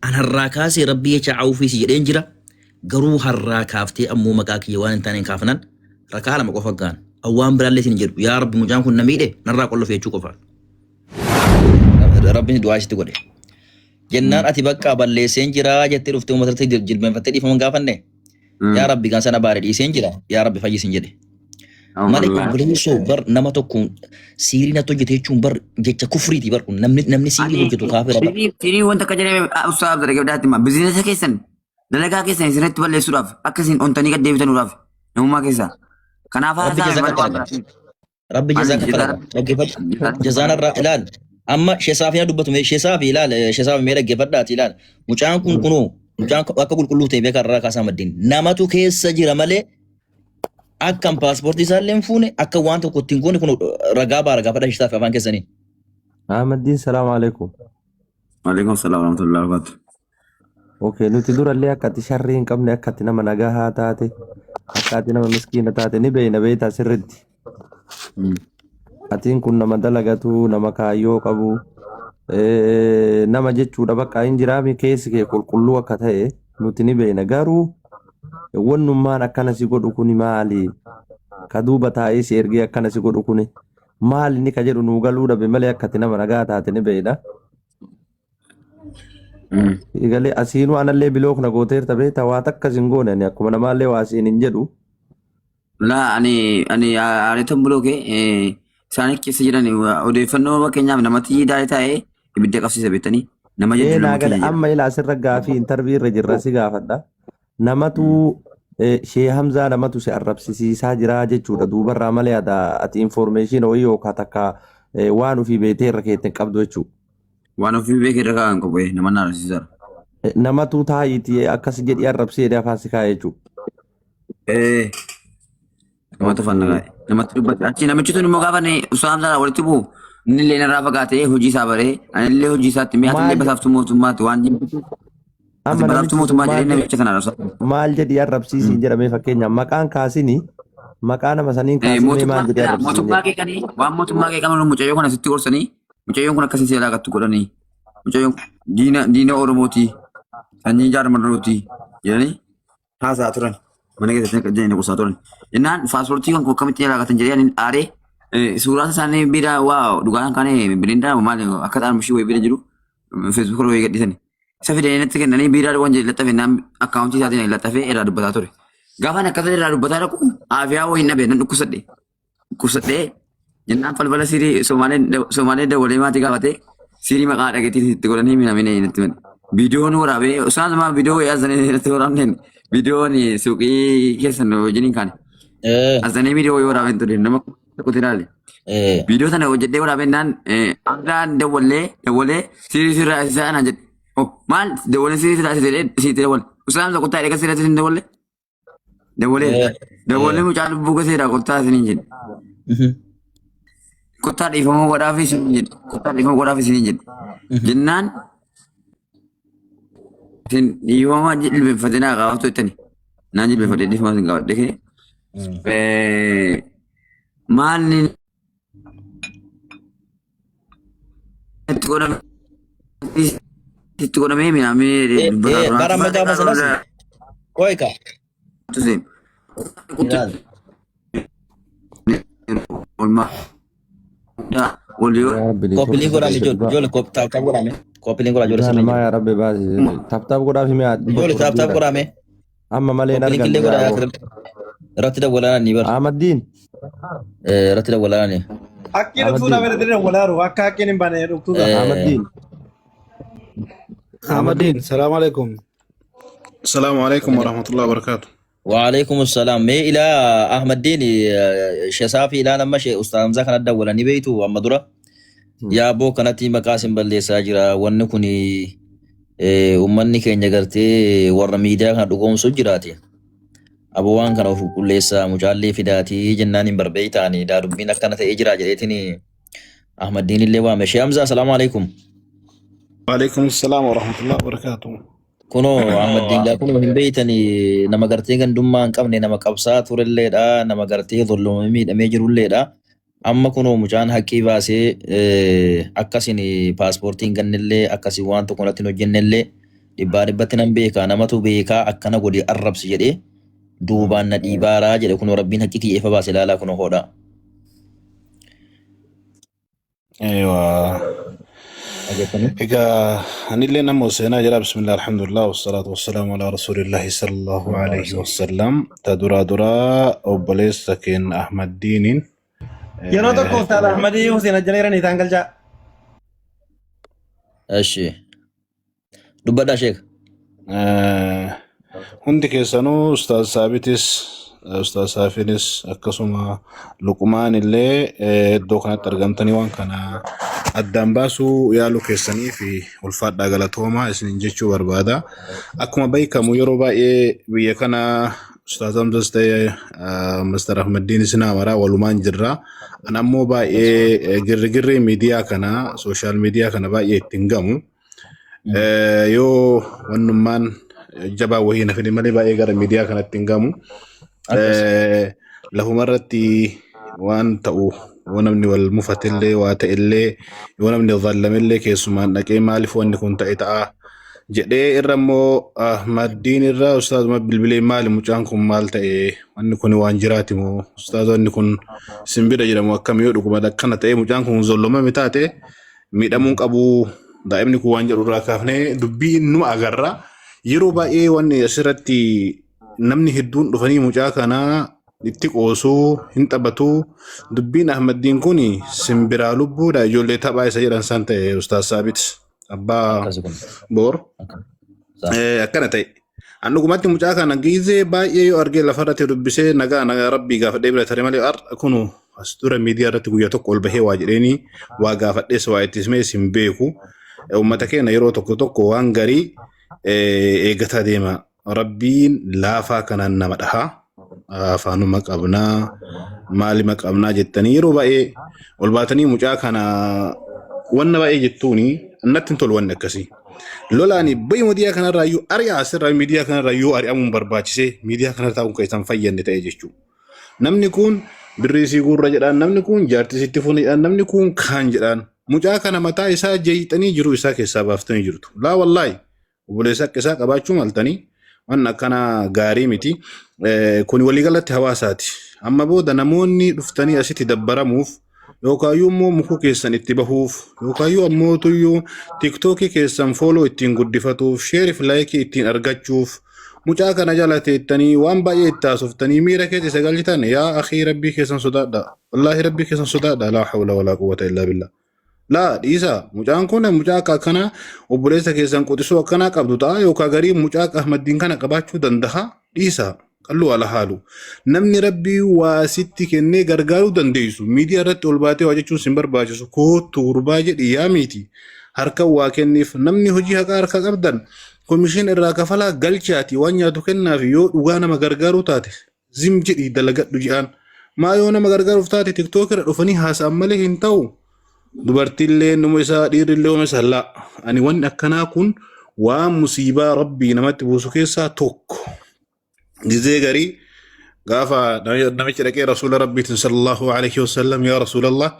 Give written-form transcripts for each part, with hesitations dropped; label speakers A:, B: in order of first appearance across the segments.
A: أنا الراكاسي ربي يشعو في سجدين جرا قرو هالراكافتي أمو مكاكي وان تانين كافنان ركالا مقفقان أوان برالي سنجر يا رب مجان كن نميده نرى كله في يشوكو ربي دعاش تقولي جنان أتي بقى بالله سنجرا جت رفتو مثل جلبان فتدي فمن كافنه يا ربي كان سنة بارد سنجرا يا ربي فجي سنجري مالك بليسو بر نما تكون سيرينا توجتي تشون بر جت كفريتي بر نمني سيري وجتو كافر
B: سيري وانت كجري أصحاب درجة بدأت ما بزنس كيسن دلقا كيسن سنت بالله سراف أكسين أنتني قد ديفيد نوراف نوما كيسا كنافة
A: ربي جزاك الله ربي جزاك الله جزانا الرائلان أما شسافينا دبتو شسافي لا شسافي ميرا جفدات لا مجان كن كنو مجان أكبر كله تبيك الركا سامدين نامتو كيس سجير مالي أكم باسبورتي سالم فوني أكا وانتو كنتين كنو رقابة فدا شتافي أفان كسانين
C: الدين السلام عليكم.
B: وعليكم السلام ورحمة الله وبركاته.
C: اوكي nuti durallee akkati sharrii hin qabne akkati nama nagahaa taate akkati nama miskiina taate ni beeyna beeyta sirritti atiin kun nama dalagatu nama kaayyoo qabu nama jechuudha bakka hin jiraami keessi kee qulqulluu akka ta'e nuti ni beeyna garuu wannummaan akkana si godhu kuni maali ka duuba taa'ee si ergee akkana si godhu kuni maali ni ka jedhu nuu galuu dhabe malee akkati nama nagaa taate ni beeyna. Egalee asiinuu anallee biloo kana gooteerta beektaa waa takka zingoone ani akkuma namaallee waa asiin hin jedhu.
B: Laa ani aariitan buloo kee isaan keessa jiran odeeffannoo fakkeenyaaf namatti daa'ee taa'ee ibidda qabsiisa beektanii nama
C: Ee
B: jechuudha
C: naa
B: nama
C: gale
B: keenya
C: amma ilaa asirra gaafii intarvii irra jirra si gaafadha. Namatu Shee Hamzaa namatu si arrabsisiisaa jira jechuudha duubarraa malee ati information wayii yookaan takka waan ofii beektee irra keetti hin qabdu jechuudha.
B: waan ofii beekee irra kaa'an qophee nama naarsiisa.
C: Namatu taayitii akkas jedhii arrabsee afaan si kaa'e jechuudha.
B: Namatti fannaa namatti dubbate achi namichi tun immoo gaafa usaam sana walitti bu'u inni illee narraa fagaatee hojii isaa baree ani illee hojii isaatti mi'aati illee basaaftuu mootummaatti waan jibbitu ati
C: Amma
B: basaaftuu mootummaa jedhee namicha sana arrabsa.
C: maal jedhii arrabsiisiin jedhamee fakkeenyaaf maqaan kaasini maqaa nama saniin kaasinee maal jedhee arrabsiisiin
B: Mootummaa kee kanii waan mootummaa kee qaban mucayyoo kana sitti gorsanii mucayyoon kun akkasii seelaa gattu godhanii mucayyoon diina Oromooti sanyii jaarmarrooti jedhanii haasaa turan mana keessatti jedhanii qusaa turan. Jennaan paaspoortii kan akkamitti laagatan jedhee ani aaree suuraa isaanii bira waa dhugaan kaane bilindaa maal akka ta'an mishii wayii bira jiru feesbuuk irra wayii gadhiisani. Isa fidanii natti kennanii biiraa waan jedhe laxafe naan akkaawuntii isaatiin laxafee irraa dubbataa ture. Gaafaan akkasii irraa dubbataa dhaqu aafiyaa wayii dhabee nan dhukkubsadhee jennaan falfala siirii Somaalee dawalee maatii gaafatee siirii maqaa dhageetii itti godhanii miidhamanii natti mani. Viidiyoon waraabee isaan sama viidiyoo yaasanii natti waraabneen viidiyoon suuqii keessan wajjiniin kaane. Asanii viidiyoo waraabeen ture nama tokkotti ilaale. Viidiyoo sana hojjedhee waraabennaan Abdaan dawalee siirii sirraa isaa naan jedhe. Maal dawalee siirii sirraa siite dawale. Usaan tokkottaa eegas sirraa siin dawale. Dawalee mucaa lubbuu gaseeraa kottaa isiniin jedhe. Kottaa dhiifama godhaaf isiniin jedhe. Kottaa dhiifama godhaaf isiniin jedhe. Jennaan isin dhiifama jilbeenfatee naa qabaatu jettani. Naan jilbeenfatee dhiifama isin qabadhe kee. Maalni itti godhamee miidhamee
A: bara magaa masalas koika
B: tuseen olmaa
A: koppiliin godhame ijoollee taaptaap godhame koppiliin godhame ijoollee
C: Nama
A: sirrii
C: yaa rabbi baasi taptaap godhaaf himi
A: ijoollee taaptaap godhame
C: amma malee hin
A: koppiliin killee
C: argamne
A: godhame irratti dawwalaani ni bara
C: Ahmaddiin
A: irratti dawwalaani
D: Akkiin fuula bira diriiraan walaaru akka akkiin hin baane dhugtuudha.
C: Ahmaddiin
D: Ahmadiin salaamu alaikum.
E: السلام عليكم ورحمة الله وبركاته.
A: وعليكم السلام مي إلى أحمد ديني شسافي إلى لما شيء أستاذ مزاك ندور لني بيتو أما درا يا بو كانتي مقاسم بلي ساجرا ونكوني أمني كي نجرتي ورميدا كان دقوم سجراتي أبوان كانوا في كل ليسا مجالي فداتي جناني بربيتاني دارو بينا كانت إجرا جريتني أحمد ديني اللي وامي شي أمزا السلام عليكم
E: وعليكم السلام ورحمة الله وبركاته.
A: كنو أحمد ديني كنو هم بيتني نما قرتي دمان قبني نما قبسات ورليدا نما قرتي ظلومي أميجر الليدا أما كنو مجان حكي باسي أكاسيني باسبورتين جنلي أكاسي وان تكونتينو جنلي dhibbaa dhibbatti nan beekaa namatu beekaa akkana godhe arrabsi jedhee duubaan na dhiibaaraa jedhe kun rabbiin haqqi kiyyeeffa baase ilaalaa kun hoodha.
E: ايوه إيجا أني نمو سينا جرا بسم الله الحمد لله والصلاة والسلام على رسول الله صلى الله عليه وسلم تدرا درا أوبليس لكن أحمد دين
D: Yeroo tokko Ustaad Ahmadii Hussein Ajjaniiranii isaan galchaa.
A: Eshi dubbadhaa sheek.
E: hundi keessanuu Ustaaz Saabitis Ustaaz Saafinis akkasuma Luqmaan illee iddoo kanatti argamtanii waan kana addaan baasuu yaaluu keessanii fi ulfaadhaa galatoomaa isinin jechuu barbaada. Akkuma beekamu yeroo baay'ee biyya kana Ustaaz Hamzas ta'ee Mr. Ahmaddiin isinaa maraa walumaan jirra. An ammoo baay'ee girgirri miidiyaa kana sooshaal miidiyaa kana baay'ee ittiin gamu. Yoo wannummaan jabaa wahii nafini malee baay'ee gara miidiyaa kanatti hin gamu. Lafumarratti waan ta'u yoo namni wal mufatillee waa ta'ellee yoo namni dhallamellee keessumaan dhaqee maaliif wanni kun ta'e ta'a jedhee irra immoo Ahmaddiin irra Ustaazuma bilbilee maali mucaan kun maal ta'e wanni kun waan jiraati moo Ustaazonni kun simbira jedhamu akkam yoo dhuguma akkana ta'e mucaan kun zollomame taate miidhamuun qabu daa'imni kun waan jedhu irraa kaafnee dubbii nu agarra. Yeroo baay'ee wanni asirratti namni hedduun dhufanii mucaa kana itti qoosuu hin taphatu. Dubbiin Ahmaddiin kun simbiraa lubbuudha ijoollee taphaa isa jedhan san ta'e Ustaaz Saabit abbaa boor akkana ta'e. An dhugumatti mucaa kana giizee baay'ee yoo argee lafarratti dubbisee nagaa rabbii gaafadhee bira tare malee kunu as dura miidiyaa irratti guyyaa tokko ol bahee waa jedheeni waa gaafadhees waa ittismee sin beeku. Uummata keenya yeroo tokko waan garii eeggataa deema. Rabbiin laafaa kanaan nama dhaha. Afaanuma qabnaa maalima qabnaa jettanii yeroo baay'ee ol baatanii mucaa kana wanna baay'ee jettuuni annatti hin tolu wanni akkasii. Lolaani bayi miidiyaa kanarraa iyyuu ari'aa asirraa miidiyaa kanarraa iyyuu ari'amuun barbaachisee miidiyaa kanarraa taa'uun kan isaan fayyadne ta'e jechuudha. Namni kun birriisii gurra jedhaan namni kun jaartisitti fuunidhaan namni kun kaan jedhaan mucaa kana mataa isaa jeeyxanii jiru isaa keessaa baaftanii jirtu. Laa wallaahi obboleessa akka isaa qabaachuu maltanii waan akkana gaarii miti. Kun waliigalatti hawaasaati. Amma booda namoonni dhuftanii asitti dabbaramuuf yookaan immoo mukuu keessan itti bahuuf yookaan ammoo tuyyuu tiktookii keessan fooloo ittiin guddifatuuf sheeriif laayikii ittiin argachuuf mucaa kana jala teettanii waan baay'ee itti haasoftanii miira keessa isa galchitan yaa akhii rabbii keessan sodaadha. Wallaahi rabbii keessan sodaadha. Laa hawla walaa quwwata illaa billah. Laa dhiisa mucaan kun mucaa akkana obboleessa keessan qotisuu akkanaa qabdu ta'a yookaan garii mucaa Ahmaddiin kana qabaachuu danda'a dhiisa. Qallu ala haalu namni rabbii waa sitti kennee gargaaruu dandeessu miidiyaa irratti ol baatee waa jechuun sin barbaachisu kootu gurbaa jedhi yaa miti harka waa kenniif namni hojii haqaa harka qabdan komishin irraa kafalaa galchaati waan nyaatu kennaaf yoo dhugaa nama gargaaruu taate zim jedhi dalagadhu jedhaan maa yoo nama gargaaruuf taate tiktook irra dhufanii haasa'an malee hin ta'u dubartiillee nama isaa dhiirrillee nama sallaa ani wanni akkanaa kun waan musiibaa rabbii namatti buusu keessaa tokko. جزء غري قافا نمشي لك رسول ربي صلى الله عليه وسلم يا رسول الله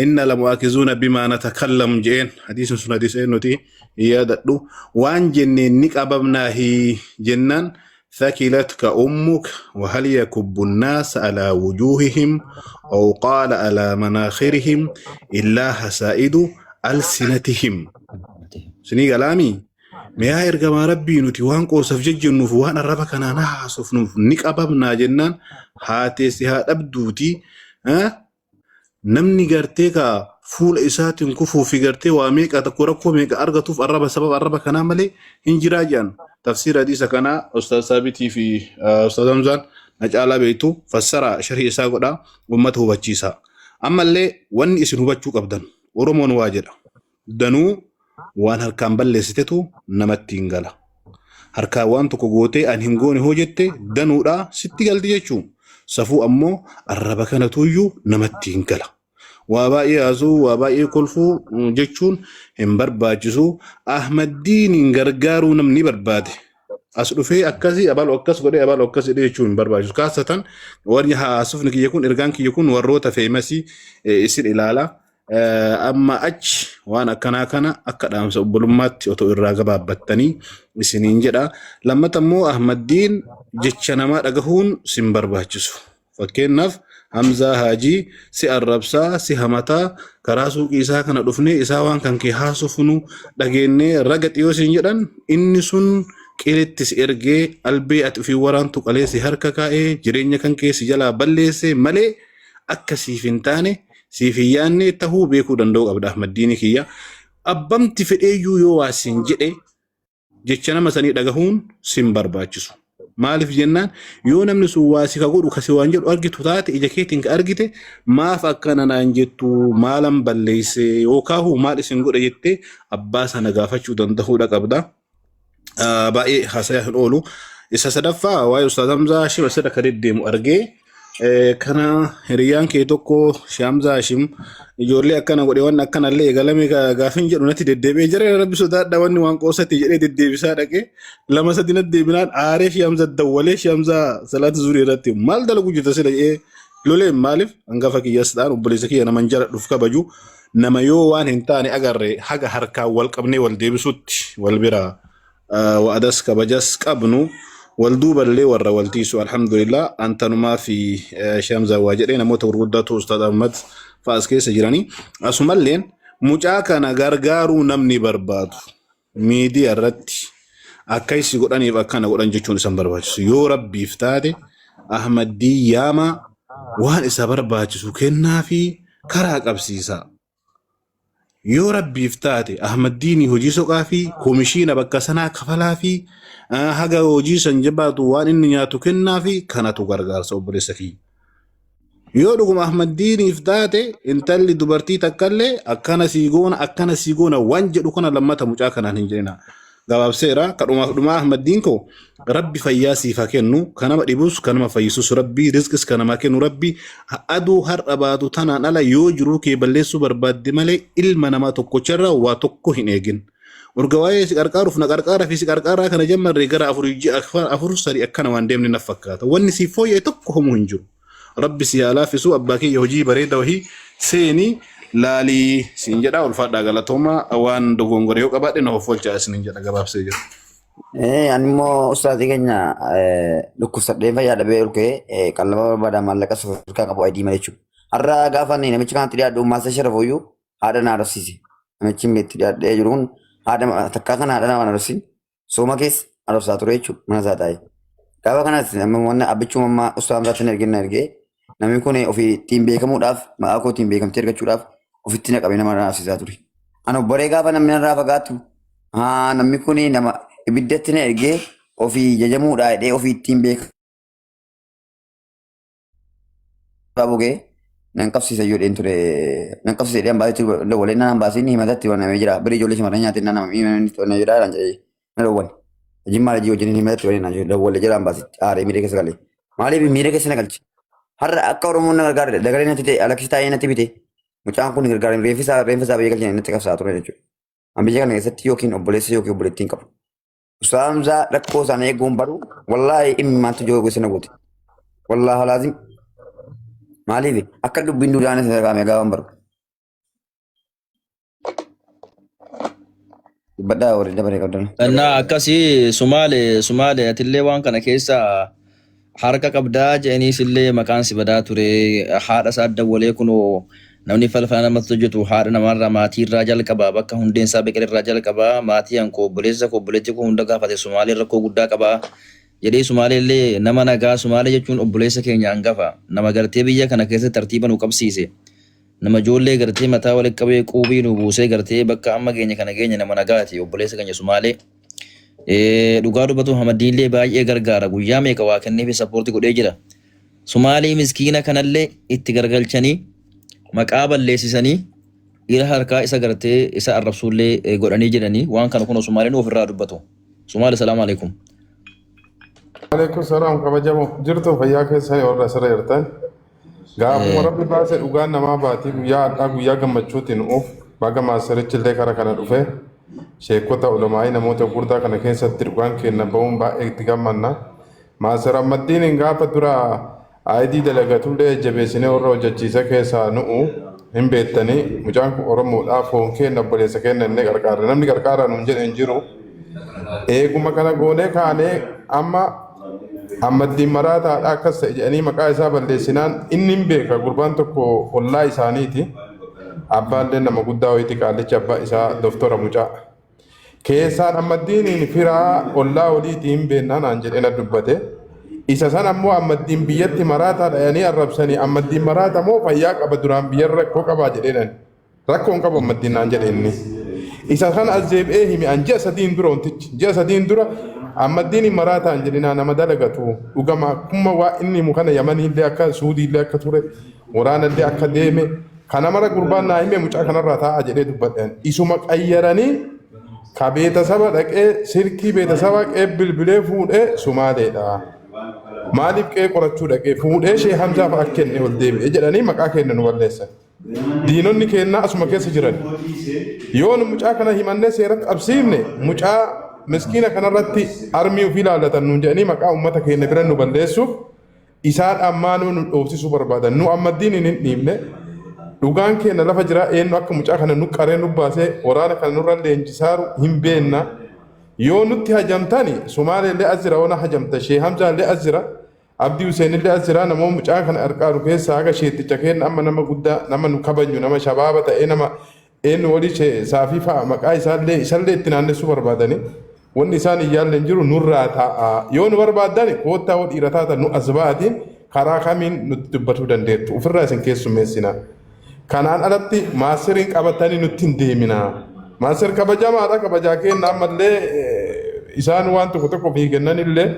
E: إن لمؤاخذون بما نتكلم جين حديث سنة حديث نوتي يا دلو وان جنين نك أببناه جنان ثكلتك أمك وهل يكب الناس على وجوههم أو قال على مناخرهم إلا حسائد ألسنتهم سني كلامي ما يرجع ربي نتي وان قوسف جنوف وان الربا كنا نحسف نك أبابنا جنان هاتي سها أبدوتي نمني قرتيكا فول إسات كفو في قرتي واميك أتكوركو ميك أرغتوف الربا سبب الربا كنا ملي هنجراجان تفسير حديث كنا أستاذ ثابتي في أستاذ رمضان نجعل بيتو فسر شرح إساق دا أمته بجيسا أما اللي وان إسنو بجوك أبدان ورمون واجر دنو waan harkaan balleessitetu namatti hin gala. Harkaa waan tokko gootee an hin goone hoo jette danuudha sitti galti jechuun safuu ammoo arraba kanatuyyuu namatti hin gala. Waa baay'ee haasuu waa baay'ee kolfuu jechuun hin barbaachisu. Ahmaddiin gargaaruu namni barbaade as dhufee akkasii abaloo akkas godhee abaloo akkas jedhee jechuun hin barbaachisu. Kaasatan warri haasuufni kiyya kun ergaan kiyya kun warroota feemasii isin ilaala. amma achi waan akkanaa kana akka dhaamsa obbolummaatti otoo irraa gabaabbattanii isiniin jedha. Lammata immoo Ahmaddiin jecha namaa dhagahuun sin barbaachisu. Fakkeenyaaf Hamzaa Haajii si arrabsaa si hamataa karaa suuqii isaa kana dhufnee isaa waan kan kee haasofnu dhageennee raga xiyoo sin jedhan inni sun qilittis ergee albee ati ofii waraantu qalee si harka kaa'ee jireenya kan kee si jalaa balleesse malee akka siif hin taane siif hin yaanne tahuu beekuu danda'u qabda Ahmaddiin kiyya. Abbamti fedheeyyuu yoo waa sin jedhe jecha nama sanii dhagahuun sin barbaachisu. Maaliif jennaan yoo namni sun waa si ka godhu kasi waan jedhu argitu taate ija keetiin ka argite maaf akkana naan jettu maalan balleesse yookaan maal isin godha jettee abbaa sana gaafachuu danda'uudha qabda. Baay'ee haasayaa hin oolu. Isa sadaffaa waa'ee Ustaaz Hamzaa Hashim asirra kan deddeemu argee kana hiriyaan kee tokko Hamzaa Hashim ijoollee akkana godhe waan akkanallee eegalame gaafin jedhu natti deddeebi'ee jira rabbi sodaadha wanni waan qoosatti jedhee deddeebisaa dhaqee lama sadi natti deebinaan aaree Hamzaa dawwalee Hamzaa salaata zurii irratti maal dalagu jirta sila jedhee lolee maaliif hangafa kiyyas ta'an obboleessa kiyya naman jala dhuuf kabaju nama yoo waan hin taane agarre haga harkaa wal qabnee wal deebisutti wal biraa wa'adas kabajas qabnu والدوب اللي ورا والتيسو الحمد لله أنت نما في شمزة واجرين موت وروداتو أستاذ أحمد فاسكي سجراني أسمالين مجاكا نغارغارو نمني برباد ميدي الرتي أكايسي قراني فاكانا قران جيشون سن برباجسو يو ربي افتادي أحمد دي ياما وان إسا برباجسو كنا في كراك أبسيسا يو ربي افتادي أحمد ديني هجيسو قافي كوميشينا بكاسنا كفلا في haga hojii san jabaatu waan inni nyaatu kennaa fi kanatu gargaarsa obboleessa kiyya. Yoo dhuguma Ahmaddiiniif taate intalli dubartii takkallee akkana sii goona waan jedhu kana lammata mucaa kanaan hin jedhina. Gabaabseera kadhumaaf dhumaa Ahmaddiin koo rabbi fayyaa siif haa kennu kanama dhibus kanama fayyisus rabbi rizqis kanama kennu rabbi aduu har'a baatu tanaan ala yoo jiruu kee balleessuu barbaadde malee ilma namaa tokkocharraa waa tokko hin eegin. Urgawaayee si qarqaaruuf na qarqaaraa fi si qarqaaraa kana jammarree gara afur sadii akkana waan deemne na fakkaata. Wanni si fooyya'e tokko homuu hin jiru. Rabbi si haa laaffisu abbaa kiyya hojii bareeda wahii seenii laalii siin jedhaa ulfaadhaa galatooma waan dogongore yoo qabaadhe na hoffolchaa isiniin jedha gabaabsee jira.
B: Ani immoo ustaatii keenya dhukkubsadhee fayyaa dhabee ulkee qallaba barbaadaa maallaqa sadarkaa qabu adii malee jechuudha. Har'a gaafa namichi kanatti dhiyaadhu maasa sharafoyyuu haadha na arsiise. Namichi itti dhiyaadhee jiru kun haadha takkaa kana haadha nama arsiin sooma keessa arsaa ture jechuudha mana isaa taa'ee. Gaafa kanas namni abbichuu mammaa ustaam isaatiin ergee namni kun ofii ittiin beekamuudhaaf maqaa koo ittiin beekamtee argachuudhaaf ofitti naqabee nama arsiisaa ture. Ani obboree gaafa namni irraa fagaatu namni kun nama ibiddatti na ergee ofii jajamuudhaa jedhee ofii ittiin beekamu. Baabugee nan qabsiisa ijoolleen ture nan qabsiisa jedhee hambaasii dawwalee nan hambaasii ni himatatti wanamee jira bira ijoollee shamarran nyaatee nan nama jira dhaan jedhee na dawwale. Jimmaa lajii wajjin himatatti waliin dawwalee jira hambaasitti aaree miidhee keessa galee maaliif miidhee keessa na galche. Har'a akka Oromoon na gargaare dagalee natti ta'e alaksii taa'ee natti bite mucaan kun gargaare reenfisaa biyya galchee natti qabsaa ture jechuudha. Biyya kana keessatti yookiin obboleessa yookiin obboleettiin qabu. Ustaaz Hamzaa rakkoo isaanii eeguun baru wallaahi inni maantu jiru gosa na goote. Wallaahi laazim maaliif akka dubbiin duudhaan isa qaamee gaafan baru. Baddaa warri dabaree qabdan.
A: Annaa akkasii Sumaalee atillee waan kana keessa harka qabdaa jedhaniis illee maqaan si badaa ture haadha isaa dawwalee kunoo namni falfala namatti hojjetu haadha namarraa maatii irraa jalqabaa bakka hundeen isaa beekan irraa jalqabaa maatii hankoo obboleessa koo obboleetti koo hunda gaafate Sumaalee rakkoo guddaa qabaa jedhee Sumaalee illee nama nagaa Sumaalee jechuun obboleessa keenya hangafa nama gartee biyya kana keessa tartiiba nu qabsiise nama ijoollee gartee mataa walitti qabee quubii nu buusee gartee bakka amma keenya kana keenya nama nagaati obboleessa keenya Sumaalee. Dhugaa dubbatu Ahmaddiinillee baay'ee gargaara guyyaa meeqa waa kenneef sappoortii godhee jira. Sumaalee miskiina kanallee itti gargalchanii maqaa balleessisanii ila harkaa isa gartee isa arrabsuullee godhanii jedhanii waan kana kun Sumaaleen ofirraa dubbatu. Sumaalee salaamu alaikum.
F: Alaikum salaam kabajamoo jirtu fayyaa keessanii warra sirra jirtan. Gaafuma rabbi baasee dhugaan namaa baatii guyyaa har'aa guyyaa gammachuutiin baga maasarichillee kara kana dhufee. Sheekota ulamaa'ii namoota gurguddaa kana keessatti dhugaan kenna ba'uun baay'ee itti gammanna. Maasar Ahmaddiin gaafa dura Aayidii dalagatullee jabeessinee warra hojjechiisa keessaa nu'u hin beektanii mucaan kun Oromoodhaaf foon kenna obboleessa kenna inni qarqaarra namni qarqaarra nuun jedhe hin jiru. Eeguma kana goonee kaanee ammaddiin maraataadha akkas ta'e jedhanii maqaa isaa balleessinaan inni hin beeka gurbaan tokko ollaa isaaniiti. Abbaallee nama guddaa wayiiti qaallicha abbaa isaa Doftora Mucaa. Keessaan ammaddiin firaa ollaa oliitii hin beennaan aan jedhee na dubbate. Isa san ammoo ammaddiin biyyatti maraataa dhayanii arrabsanii ammaddiin maraata moo fayyaa qaba duraan biyyarra rakkoo qabaa jedheen rakkoon qabu ammaddiin naan jedhe inni. Isa kan as deebi'ee himi an ji'a sadiin dura ontichi ji'a sadiin dura ammaddiin maraataan jedhinaa nama dalagatu dhugama akkuma waa inni himu kana Yamaniillee akka Suudiillee akka ture waraanallee akka deeme kana mara gurbaan naa hime mucaa kanarraa taa'a jedhee dubbadhan isuma qayyaranii ka beetasaba dhaqee sirkii beetasaba qee bilbilee fuudhee Sumaaleedha. Maaliif qee qorachuu dhaqee fuudhee Shee Hamzaaf akka kenne ol deebi'ee jedhanii maqaa kenna nu balleessan. Diinonni kennaa asuma keessa jiran. Yoo nu mucaa kana himannee seera qabsiifne mucaa miskiina kanarratti armii ofii ilaallatan nuun jedhanii maqaa uummata keenya bira nu balleessuuf isaan ammaanuu nu dhoofsisuu barbaadan. Nu ammaddiin hin dhiibne dhugaan keenya lafa jira eenyu akka mucaa kana nu qaree nu baasee waraana kana nurra leenjisaaru hin beenna. Yoo nutti hajamtani Sumaaleellee as jira ona hajamta Shee Hamzaallee as jira Abdii Huseenillee as jira namoo mucaa kana arqaaru keessaa haga sheetticha kenna amma nama guddaa nama nu kabajnu nama shabaaba ta'ee nama eenyu walii saafii fa'a maqaa isallee itti naannessuu barbaadani wanni isaan iyyaallee jiru nurraa taa'a yoo nu barbaadani koottaa wal dhiira taata nu as baatiin karaa kamiin nutti dubbatuu dandeettu ofirraa isin keessummeessina kanaan alatti maasiriin qabatanii nutti hin deemina. Maasir kabajamaadha kabajaa kenna ammallee isaan waan tokko tokko fi kennanillee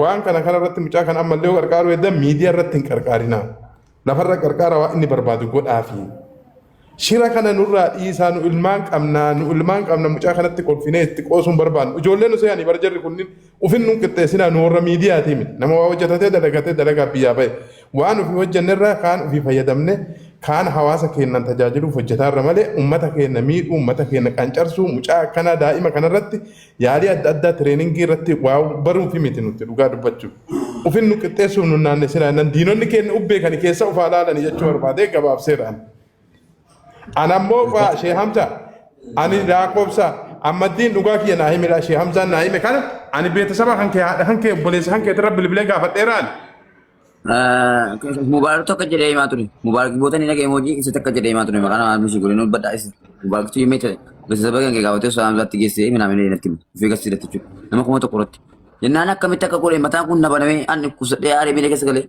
F: waan kana irratti mucaa kana ammallee qarqaaru edda miidiyaa irratti hin qarqaarina lafarra qarqaara waan inni barbaadu godhaafi shira kana nurraa dhiisaa nu ilmaan qabna mucaa kanatti kolfinee itti qoosuun barbaannu ijoolleen nu seeyanii barjarri kunniin ufin nun qixxeessinaa nu warra miidiyaati miti nama waa hojjetatee dalagaa biyyaa ba'e waan ofii hojjennerraa kaan ofii fayyadamne kaan hawaasa keenyan tajaajiluuf hojjetaarra malee uummata keenya miidhuu uummata keenya qancarsuu mucaa akkanaa daa'ima kanarratti yaalii adda addaa tireeningii irratti waa baruufi miti nuti dhugaa dubbachuu ufin nu qixxeessuuf nu naannessinaa nan diinonni keenya ubbee kan keessa ufaa laalanii jechuu barbaadee gabaabseedhaan. Anammoo Shee Hamza ani Yaaqoobsa ammaddiin dhugaa kiyya naa himedha Shee Hamzaan naa hime kana ani beetasaba kan kee haadha kan kee obboleessa kan kee irra bilbilee gaafadheeraan.
B: Mubaarak tokko jedhee himaa ture. Mubaarak bootanii dhagee emoojii isa takka jedhee himaa ture. Maqaan waan mishii godhee baddaa isa. Mubaarak tuyyu meeshaa beeksisa kan kee gaafatee osoo hamzaatti geessee minaa natti himu. Ofii gasii irratti jechuudha. Nama kuma tokko irratti. Jennaan akkamitti akka godhe mataan kun nabanamee ani kusadhee aaree miila keessa galee.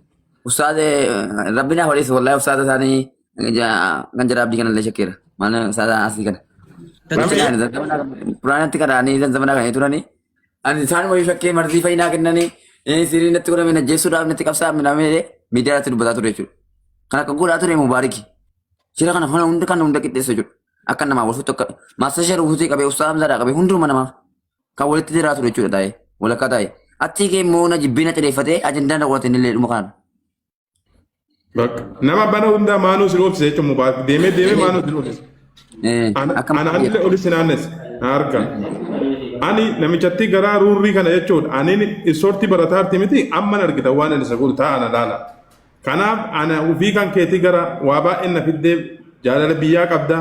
B: Ustaaze rabbina waliis wallahi ustaaza isaanii kan jedha abdii kanallee shakkeera. Maana ustaaza asii kana. Quraanatti karaanii zanzamana kan turanii. Ani isaan walii shakkee marzii fayyinaa kennanii. Siriin natti godhame najjeessuudhaaf natti qabsaa minamee miidiyaa irratti dubbataa ture jechuudha. Kan akka godhaa ture Mubaariki. Shira kana hunda qixxeessa jechuudha. Akka namaa walfuutti akka maasa shara uffisee qabee uffisa hamzaadhaa qabee hunduma namaaf kan walitti jiraa ture jechuudha taa'ee walakkaa taa'ee. Achii kee immoo na jibbiina xireeffatee ajandaan daawwateen illee dhuma kana.
F: Nama bana hundaa maanuu si dhoofise jechuun Mubaarak deemee maanuu si dhoofise. Ana anillee olis naannes harka. Ani namichatti garaa ruurrii kana jechuudha. Ani isoortii barataarti miti amma argita waan ani isa godhu taa'ana laala. Kanaaf ana ofii kan keetii gara waa baay'een na fiddee jaalala biyyaa qabda.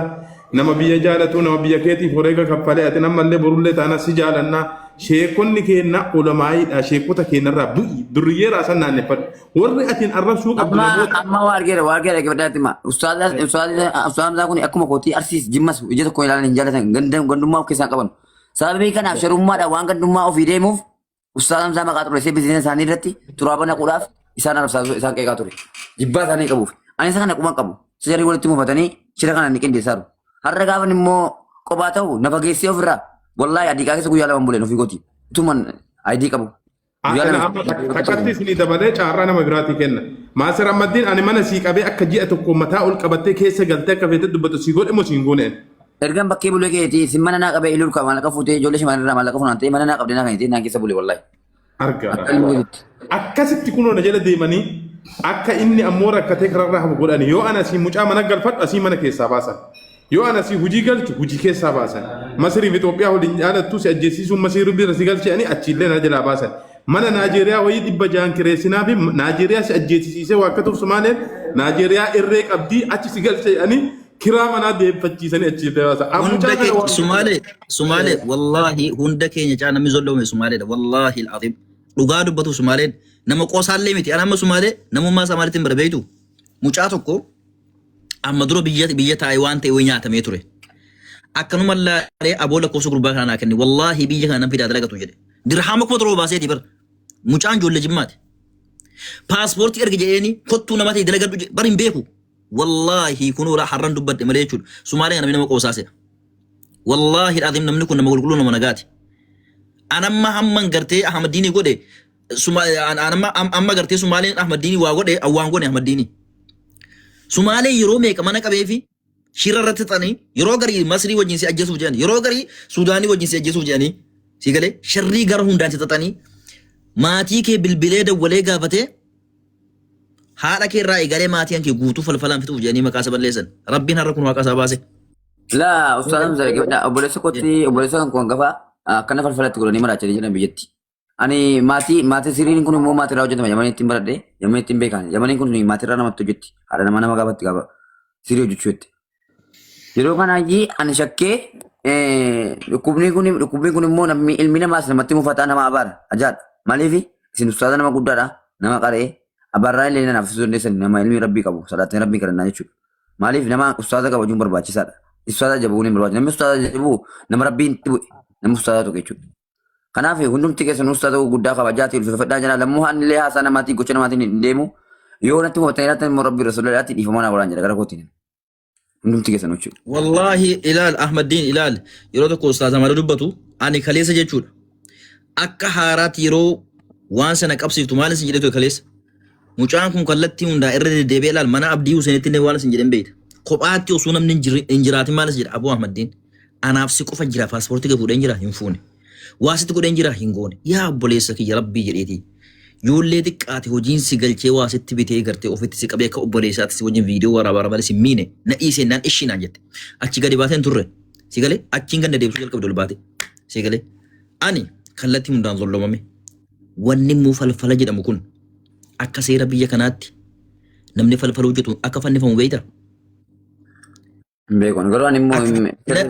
F: Nama biyya jaalatu nama biyya keetiif horeega kaffalee ati namallee borullee taana si jaalannaa. Sheekonni keenya ulamaayiidha. Sheekota keenyarraa bu'i durriyyee raasan naanneffadhu. Warri atiin arrabsuu qabdu.
B: Amma waa argeera gabadhaatti ma. Ustaazaa kun akkuma kootii arsiis jimmas ija tokko ilaalan hin jaalatan gandummaa of keessaa qaban. Sababii kanaaf sharummaadhaan waan gandummaa ofii deemuuf ustaazaa hamzaa maqaa xureessee bizineesa isaanii irratti xuraaba naquudhaaf isaan arrabsaa isaan qeeqaa ture. Jibbaa isaanii qabuuf. Ani isa kana quban qabu. Sijarii walitti mufatanii shira kana ni qindeessaaru. Har'a gaafan immoo kophaa ta'u nafa geessee ofirraa wallahi adiiqaa keessa guyyaa lama buleen ofii kooti. Utuman ayidii qabu.
F: Akkatti isinii dabalee caarraa nama biraatii kenna. Maasir Ammaddiin ani mana sii qabee akka ji'a tokko mataa ol qabattee keessa galtee akka feetee dubbatu sii godhe moo siin gooneen.
B: Ergan bakkee bulee keetii sin mana naa qabee iluu maallaqa fuutee ijoollee shimaanirraa maallaqa funaantee mana naa qabdee naa kan naan keessa bulee wallahi.
F: Argaa. Akkasitti kunoo na jala deemanii akka inni ammoo rakkatee kararraa hafu godhani yoo ana asii mucaa mana galfadhu asii mana keessaa baasan. Yoo ana asii hujii galchu hujii keessaa baasan. Masiriif Itoophiyaa waliin jaalattu si ajjeesiisuun Masirri bira si galcheeni achiillee na jalaa baasan. mana Naajeeriyaa wayii 100 kireessinaa fi Naajeeriyaa si ajjeesisiisee waakkatuuf Sumaaleen Naajeeriyaa irree qabdii achi si galcheedhanii kiraa manaa deeffachiisanii achi deebasa.
A: هندا كي سومالي والله هندا كي نجانا مزولو من سومالي والله العظيم لغادو بتو سومالي نما قوسال ليمتي انا ما سومالي نما ما سومالي تمبر بيتو مچاتوكو اما درو بيجا تايوان تي وينيا تميتوري اكنو مالا ري ابولا كوسو غربا كانا كني والله بيجا كانا في دادرغتو جدي درهامك فترو باسيتي بر مچان جول جمات باسبورت ارجيني كوتو نماتي دلغدو برين بيكو والله يكونوا راح حرن دبت مليشول سومالي انا بينما قوساسه والله العظيم نملكو نما غلغلو نما نغاتي انا ما هم غرتي احمد ديني غودي انا ما اما غرتي سومالي احمد ديني واغودي اوان غوني احمد ديني سومالي يرومي كمان كبيفي شيررت تاني يرو غري مصري وجين سي اجسو جاني يرو غري سوداني وجين سي اجسو جاني سيغلي شري غر هوندان تتاني ماتي كي بالبلاد ولي غافته هذا كي الرأي قال ما تيان كي قوتو فلفلان فتو جاني مكاسب الليسن ربنا ركون وكاسب باسه
B: لا أستاذ مزارك أبو لسه كنتي أبو لسه كون غفا كنا فلفلات تقولني مرة تري جنا بيجتي أني ماتي سيرين كوني مو ماتي راوجت ما يماني تيم برد يماني تيم بيكان يماني كوني ماتي رانا ماتو جتي هذا نما نما غفا تغفا سيريو جتشوت يلو كان أجي أنا شكّي ركوبني كوني مو نمي المينا ماس نمتي مفتانا ما أبار أجاد مالي سين أستاذ نما قدرة نما قارئ أبرر لنا نفسه نسن نما علمي ربي كابو صلاة ربي كرنا نشوف مالف نما أستاذ كابو جنبر باتشي سادا أستاذ جابوني برواج نما أستاذ جابو نما ربي تبو نما أستاذ تو كيشوف كنا في هندم تيجي سن أستاذ وقدا كابو جاتي في فتاة جنا لمو هن ليه حسنا ماتي كوشنا ماتي ندمو يوم نتوه تيرات مربي رسول الله تي فمانا ولا نجرا كرا كوتين هندم تيجي سن وشوف
A: والله إلال أحمد دين إلال يرو تو أستاذ ما دبتو أنا خليس جيتشود أكا هارات يرو وانسنا كابسي تمالس جيتو خليس mucaan kun kallattii hundaa irra deddeebi'ee ilaal mana abdii Huseenitti illee waan isin jedhan beekta. Kophaatti osoo namni hin jiraatin maalis jedha Abuu Ahmadiin. Anaaf si qofa jira paaspoortii gadi fuudheen jira hin fuune. Waasitti godheen jira hin goone. Yaa obboleessa kiyya rabbii jedheeti. Ijoollee xiqqaate hojiin si galchee waasitti bitee gartee ofitti si qabee akka obboleessaatti si wajjin viidiyoo waraabaa malee si miine na dhiisee naan ishinaan jette. Achi gadi baateen turre. Si galee achiin ganda deebisuu jalqabde ol baate. Si galee ani kallattii hundaan zollomame. Wanni immoo falfala jedhamu kun akka seera biyya kanaatti namni falfala hojjetu akka fannifamu beekta.
B: Beekon garuu ani immoo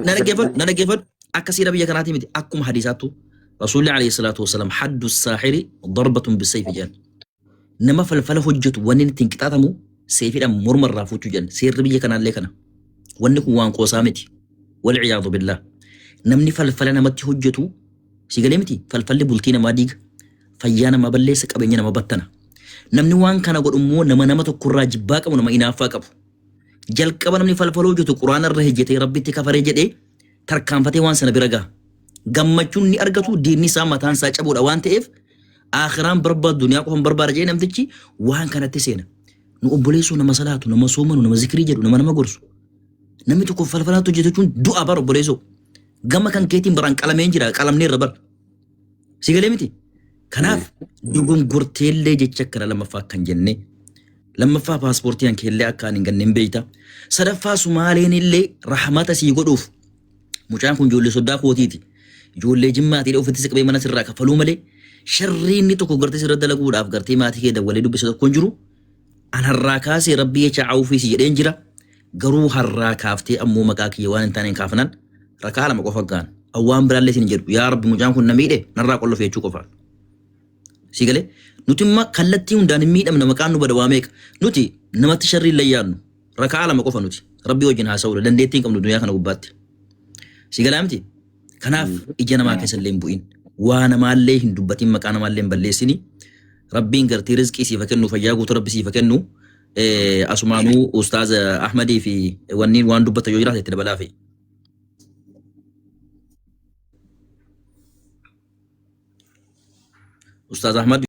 A: na dhaggeeffadhu akka seera biyya kanaatti miti akkuma hadiisaattu rasuulli alayhi salaatu wasalaam haddu saaxiri darbatun bisayfi jedhan nama falfala hojjetu wanni ittiin qixaatamu seefiidhaan morma irraa fuuchuu jedhan seerri biyya kanaallee kana wanni kun waan qoosaa miti walciyaadu billah namni falfala namatti hojjetu si galee miti falfalli bultii namaa diiga fayyaa namaa balleessa qabeenya nama battana. Namni waan kana godhummoo nama tokkorraa jibbaa qabu nama inaaffaa qabu. Jalqaba namni falfala hojjetu quraana irra hejjetee rabbitti kafaree jedhee tarkaanfatee waan sana bira gaha. Gammachuun ni argatu diinni isaa mataan isaa cabuudha waan ta'eef akhiraan barbaadu duniyaa qofan barbaada jedhee namtichi waan kanatti seena. Nu obboleessuu nama salaatu nama soomanu nama zikrii jedhu nama gorsu. Namni tokko falfalaatti hojjechuun du'a bara obboleessoo. Gama kan keetiin biraan qalameen jira qalamnee irra bara. Si galee miti. Kanaaf dogongorteellee jecha kana lammaffaa kan jenne lammaffaa paaspoortii kan keellee akka hin ganneen beeyta sadaffaa Sumaaleen illee rahmata sii godhuuf mucaan kun ijoollee soddaa kootiiti ijoollee jimmaatii ofitti siqabee mana sirraa kafaluu malee sharrii inni tokko gartee sirra dalaguudhaaf gartee maatii kee dawwalee dubbisa tokko hin jiru an harraa kaasee rabbii jecha caawuufis jedheen jira garuu harraa kaaftee ammoo maqaa kiyya waan hin taaneen kaafanan rakaa lama qofa gaan awwaan biraallee sin jedhu yaa rabbi mucaan kun na miidhe narraa qollofee jechuu qofa. Si galee nuti immoo kallattii hundaan hin miidhamne maqaan nu bada waa meeqa nuti namatti sharrii illee yaadnu rakaa lama qofa nuti rabbii wajjin haasa'uudha dandeettii hin qabnu duniyaa kana gubbaatti. Si galaa miti kanaaf ija namaa keessa illee hin bu'in waa namaallee hin dubbatin maqaa namaallee hin balleessini rabbiin gartii rizqii siifa kennu fayyaa guutuu rabbi siifa kennu asumaanuu ustaaz Ahmadii fi wanniin waan dubbata yoo jiraate itti dabalaa fi. Ustaaz Ahmad